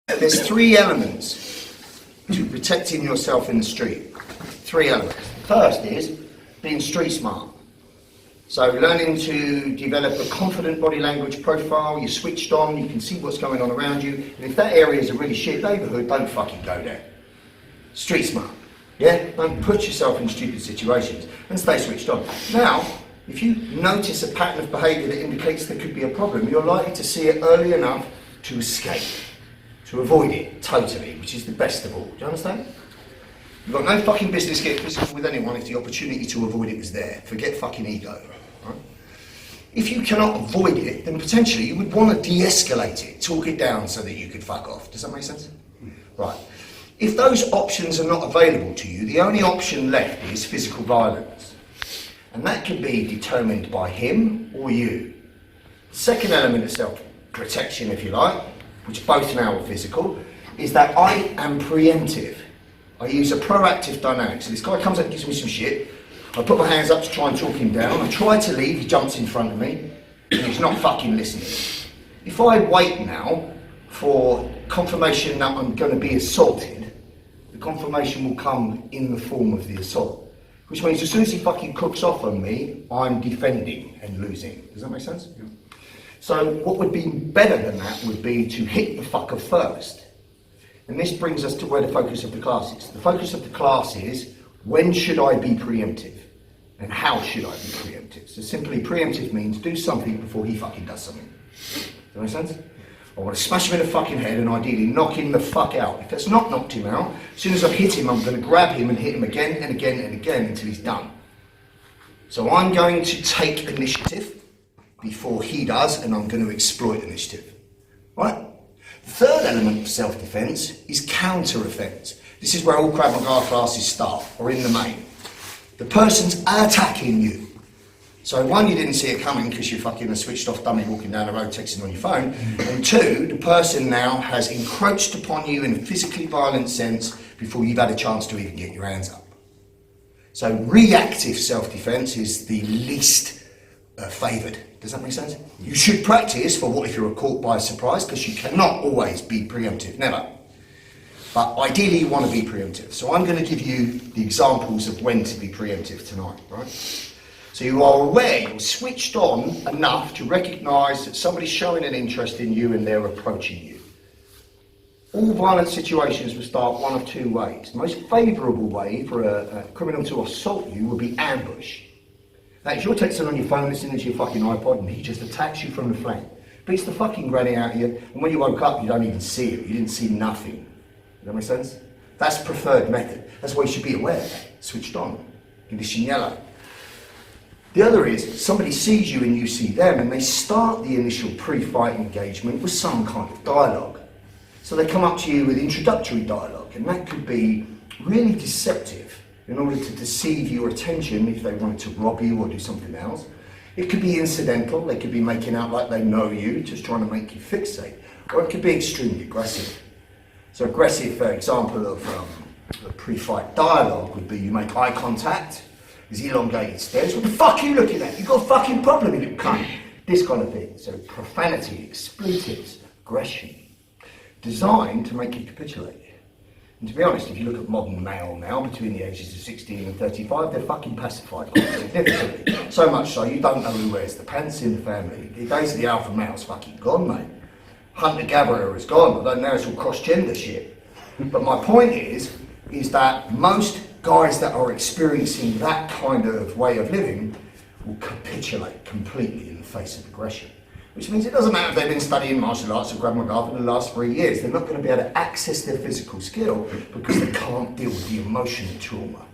There's three elements to protecting yourself in the street. Three elements. First is being street smart. So learning to develop a confident body language profile, you're switched on, you can see what's going on around you, and if that area is a really shit neighbourhood, don't fucking go there. Street smart. Yeah? Don't put yourself in stupid situations and stay switched on. Now, if you notice a pattern of behaviour that indicates there could be a problem, you're likely to see it early enough to escape, to avoid it totally, which is the best of all. Do you understand? You've got no fucking business getting physical with anyone if the opportunity to avoid it was there. Forget fucking ego. Right? If you cannot avoid it, then potentially you would want to de-escalate it, talk it down so that you could fuck off. Does that make sense? Right. If those options are not available to you, the only option left is physical violence. And that can be determined by him or you. The second element of self-protection, if you like, which both now are physical, is that I am preemptive. I use a proactive dynamic. So this guy comes up and gives me some shit. I put my hands up to try and talk him down. I try to leave, he jumps in front of me, and he's not fucking listening. If I wait now for confirmation that I'm going to be assaulted, the confirmation will come in the form of the assault. Which means as soon as he fucking cooks off on me, I'm defending and losing. Does that make sense? Yeah. So what would be better than that would be to hit the fucker first. And this brings us to where the focus of the class is. The focus of the class is, when should I be preemptive? And how should I be preemptive? So simply, preemptive means do something before he fucking does something. Does that make sense? I want to smash him in the fucking head and ideally knock him the fuck out. If that's not knocked him out, as soon as I hit him, I'm going to grab him and hit him again and again and again until he's done. So I'm going to take initiative before he does, and I'm going to exploit initiative. Right? The third element of self-defense is counter-offense. This is where all Krav Maga classes start, or in the main. The person's attacking you. So one, you didn't see it coming because you're fucking a switched off dummy walking down the road texting on your phone. And two, the person now has encroached upon you in a physically violent sense before you've had a chance to even get your hands up. So reactive self-defense is the least favoured. Does that make sense? You should practice for what if you're caught by surprise, because you cannot always be preemptive, never. But ideally you want to be preemptive. So I'm going to give you the examples of when to be preemptive tonight, right? So you are aware, you're switched on enough to recognise that somebody's showing an interest in you and they're approaching you. All violent situations will start one of two ways. The most favourable way for a criminal to assault you would be ambush. Now, if you're texting on your phone, listening to your fucking iPod, and he just attacks you from the flank, beats the fucking granny out of you, and when you woke up, you don't even see it. You didn't see nothing. Does that make sense? That's preferred method. That's why you should be aware. Switched on. Condition yellow. The other is, somebody sees you and you see them, and they start the initial pre-fight engagement with some kind of dialogue. So they come up to you with introductory dialogue, and that could be really deceptive in order to deceive your attention if they wanted to rob you or do something else. It could be incidental, they could be making out like they know you, just trying to make you fixate, or it could be extremely aggressive. So aggressive, for example, of a pre-fight dialogue would be you make eye contact, his elongated stares, what the fuck are you looking at? You've got a fucking problem, you little cunt. This kind of thing. So profanity, expletives, aggression, designed to make you capitulate. And to be honest, if you look at modern male now, between the ages of 16 and 35, they're fucking pacified quite significantly. So much so, you don't know who wears the pants in the family. The days of the alpha male's fucking gone, mate. Hunter-gatherer is gone, although now it's all cross-gender shit. But my point is that most guys that are experiencing that kind of way of living will capitulate completely in the face of aggression. Which means it doesn't matter if they've been studying martial arts or Krav Maga for the last 3 years, they're not going to be able to access their physical skill because they can't deal with the emotional trauma.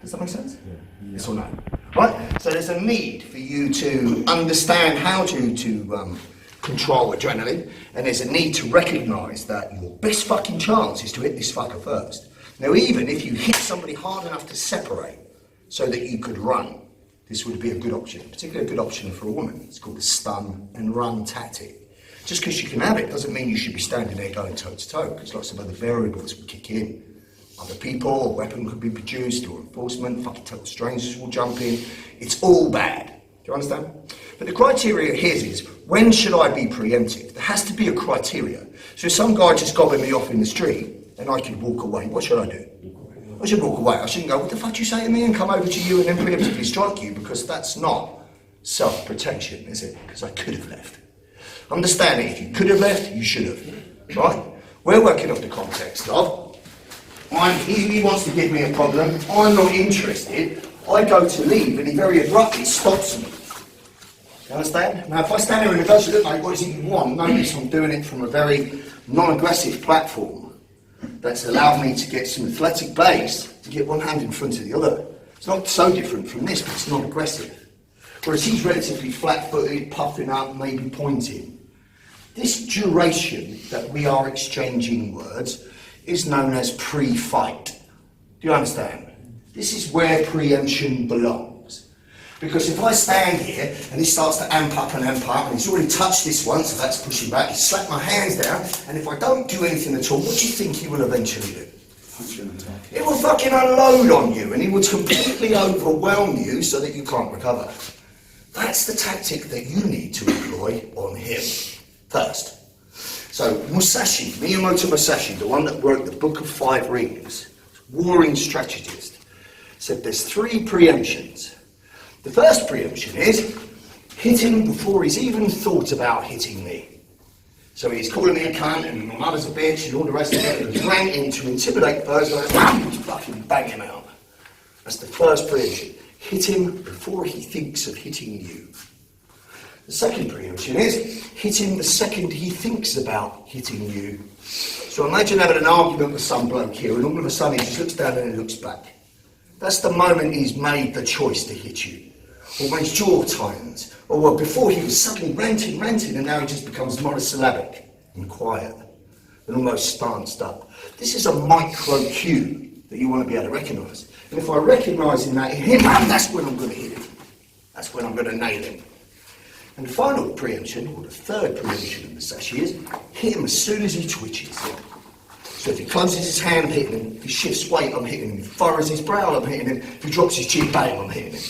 Does that make sense? Yeah. Yes or no? Right? So there's a need for you to understand how to control adrenaline, and there's a need to recognise that your best fucking chance is to hit this fucker first. Now, even if you hit somebody hard enough to separate so that you could run, this would be a good option, particularly a good option for a woman. It's called the stun and run tactic. Just because you can have it doesn't mean you should be standing there going toe to toe, because lots of other variables will kick in. Other people, a weapon could be produced, or enforcement, fucking total strangers will jump in. It's all bad. Do you understand? But the criteria here is, when should I be preemptive? There has to be a criteria. So if some guy just gobbing me off in the street, and I could walk away, what should I do? I should walk away. I shouldn't go, what the fuck do you say to me, and come over to you and then preemptively strike you, because that's not self-protection, is it? Because I could have left. Understand it, if you could have left, you should have, right? We're working off the context of, he wants to give me a problem, I'm not interested, I go to leave and he very abruptly stops me. You understand? Now if I stand here and go, look mate, what is it you want? Notice I'm doing it from a very non-aggressive platform that's allowed me to get some athletic base to get one hand in front of the other. It's not so different from this, but it's not aggressive. Whereas he's relatively flat-footed, puffing up, maybe pointing. This duration that we are exchanging words is known as pre-fight. Do you understand? This is where preemption belongs. Because if I stand here and he starts to amp up, and he's already touched this one, so that's pushing back, he slapped my hands down, and if I don't do anything at all, what do you think he will eventually do? It will fucking unload on you, and he will completely overwhelm you so that you can't recover. That's the tactic that you need to employ on him first. So Miyamoto Musashi, the one that wrote the Book of Five Rings, warring strategist, said there's 3 preemptions. The first preemption is, hit him before he's even thought about hitting me. So he's calling me a cunt and my mother's a bitch and all the rest of it, and he's ranting to intimidate the person, and fucking bang him out. That's the first preemption. Hit him before he thinks of hitting you. The second preemption is, hit him the second he thinks about hitting you. So imagine having an argument with some bloke here, and all of a sudden he just looks down and he looks back. That's the moment he's made the choice to hit you. Or when his jaw tightens. Or well, before he was suddenly ranting, and now he just becomes monosyllabic and quiet and almost stanced up. This is a micro cue that you want to be able to recognise. And if I recognise in that him, that's when I'm going to hit him. That's when I'm going to nail him. And the final preemption, or the third preemption of Musashi, is hit him as soon as he twitches. So if he closes his hand, I'm hitting him. If he shifts weight, I'm hitting him. If he furrows his brow, I'm hitting him. If he drops his chin, bang, I'm hitting him.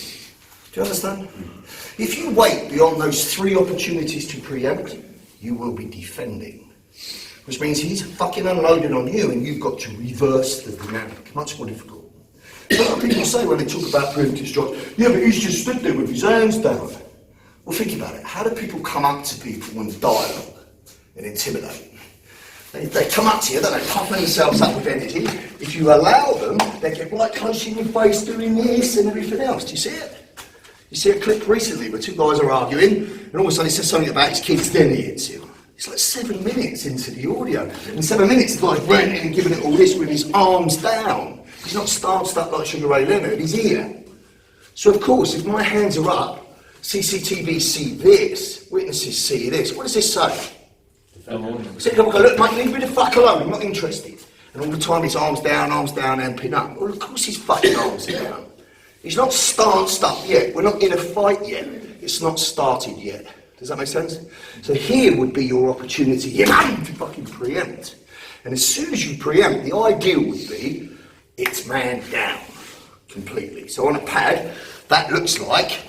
Do you understand? If you wait beyond those 3 opportunities to preempt, you will be defending. Which means he's fucking unloading on you and you've got to reverse the dynamic. Much more difficult. So what people say when they talk about preemptive strikes, yeah, but he's just stood there with his hands down. Well, think about it. How do people come up to people and dialogue and intimidate? They come up to you, then they puff themselves up with energy. If you allow them, they get right close in your face doing this and everything else. Do you see it? You see a clip recently where 2 guys are arguing, and all of a sudden he says something about his kids, then he hits him. It's like 7 minutes into the audio. In 7 minutes, the guy's ranting and giving it all this with his arms down. He's not stanced up like Sugar Ray Leonard, he's here. So of course, if my hands are up, CCTV see this, witnesses see this, what does this say? So you go, look mate, leave me the fuck alone, I'm not interested. And all the time his arms down, amping up. Well, of course his fucking arms are down. He's not stanced up yet. We're not in a fight yet. It's not started yet. Does that make sense? So here would be your opportunity to fucking preempt. And as soon as you preempt, the ideal would be it's man down completely. So on a pad, that looks like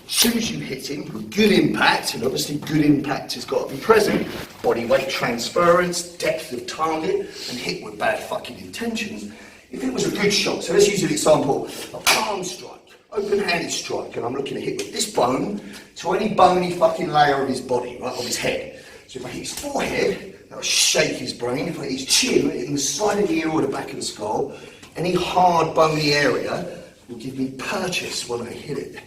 as soon as you hit him with good impact, and obviously good impact has got to be present, body weight transference, depth of target, and hit with bad fucking intentions. If it was a good shot, so let's use an example, a palm strike, open-handed strike, and I'm looking to hit with this bone to any bony fucking layer of his body, right, of his head. So if I hit his forehead, that'll shake his brain. If I hit his chin, in the side of the ear or the back of the skull, any hard bony area will give me purchase when I hit it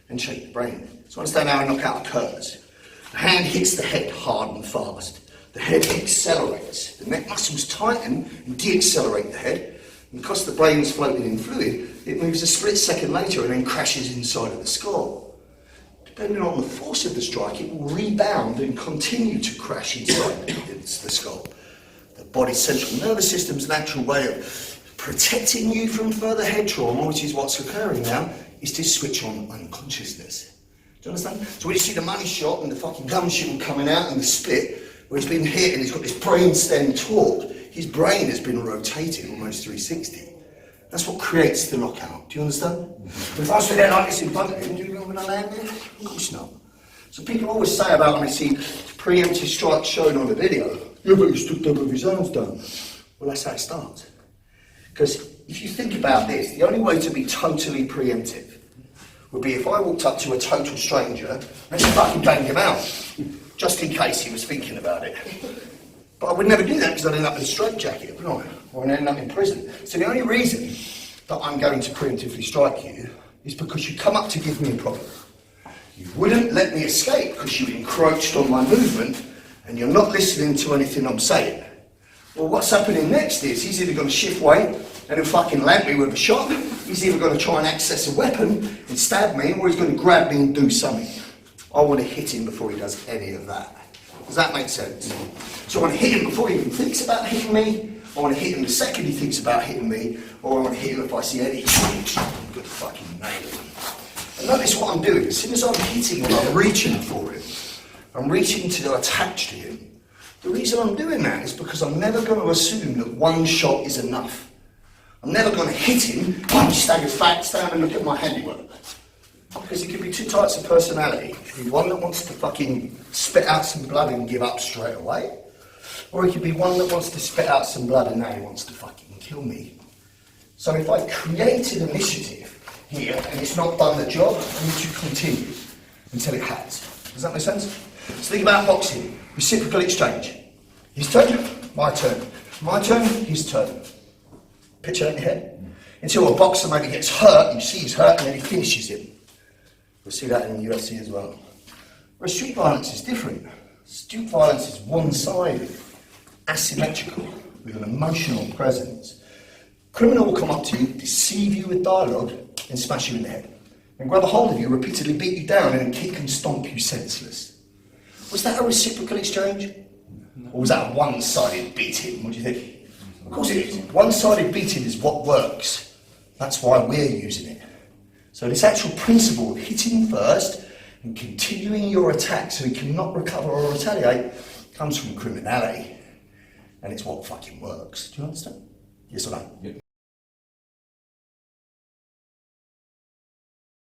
and shake the brain. So understand how a knockout occurs. The hand hits the head hard and fast. The head accelerates. The neck muscles tighten and de-accelerate the head. And because the brain is floating in fluid, it moves a split second later and then crashes inside of the skull. Depending on the force of the strike, it will rebound and continue to crash inside the skull. The body's central nervous system's natural way of protecting you from further head trauma, which is what's occurring now, is to switch on unconsciousness. Do you understand? So when you see the money shot and the fucking gun shooting coming out and the split, where he's been hit and he's got this brainstem torque, his brain has been rotated almost 360. That's what creates the knockout. Do you understand? But if I was there like this in front of him, do you know when I land there? Of course not. So people always say about when they see preemptive strikes shown on the video, yeah, but he stood there with his hands down. Well, that's how it starts. Because if you think about this, the only way to be totally preemptive would be if I walked up to a total stranger and just fucking banged him out, just in case he was thinking about it. But I would never do that because I'd end up in a straitjacket, wouldn't I? Or I'd end up in prison. So the only reason that I'm going to preemptively strike you is because you come up to give me a problem. You wouldn't let me escape because you encroached on my movement and you're not listening to anything I'm saying. Well, what's happening next is he's either going to shift weight and he'll fucking land me with a shot, he's either going to try and access a weapon and stab me, or he's going to grab me and do something. I want to hit him before he does any of that. Does that make sense? So I want to hit him before he even thinks about hitting me, I want to hit him the second he thinks about hitting me, or I want to hit him if I see any twitch, I'm going to fucking nail him. And notice what I'm doing. As soon as I'm hitting him, I'm reaching for him. I'm reaching to attach to him. The reason I'm doing that is because I'm never going to assume that one shot is enough. I'm never going to hit him, stagger facts down and look at my handiwork. Because it could be two types of personality. It could be one that wants to fucking spit out some blood and give up straight away. Or it could be one that wants to spit out some blood and now he wants to fucking kill me. So if I created initiative here and it's not done the job, I need to continue until it has. Does that make sense? So think about boxing. Reciprocal exchange. His turn, my turn. My turn, his turn. Picture that in your head. Until a boxer maybe gets hurt, you see he's hurt, and then he finishes him. We'll see that in the UFC as well. Whereas street violence is different. Street violence is one-sided, asymmetrical, with an emotional presence. Criminal will come up to you, deceive you with dialogue, and smash you in the head. And grab a hold of you, repeatedly beat you down, and then kick and stomp you senseless. Was that a reciprocal exchange? Or was that a one-sided beating? What do you think? Of course it is. One-sided beating is what works. That's why we're using it. So this actual principle of hitting first and continuing your attack so he cannot recover or retaliate comes from criminality. And it's what fucking works. Do you understand? Yes or no? Yep.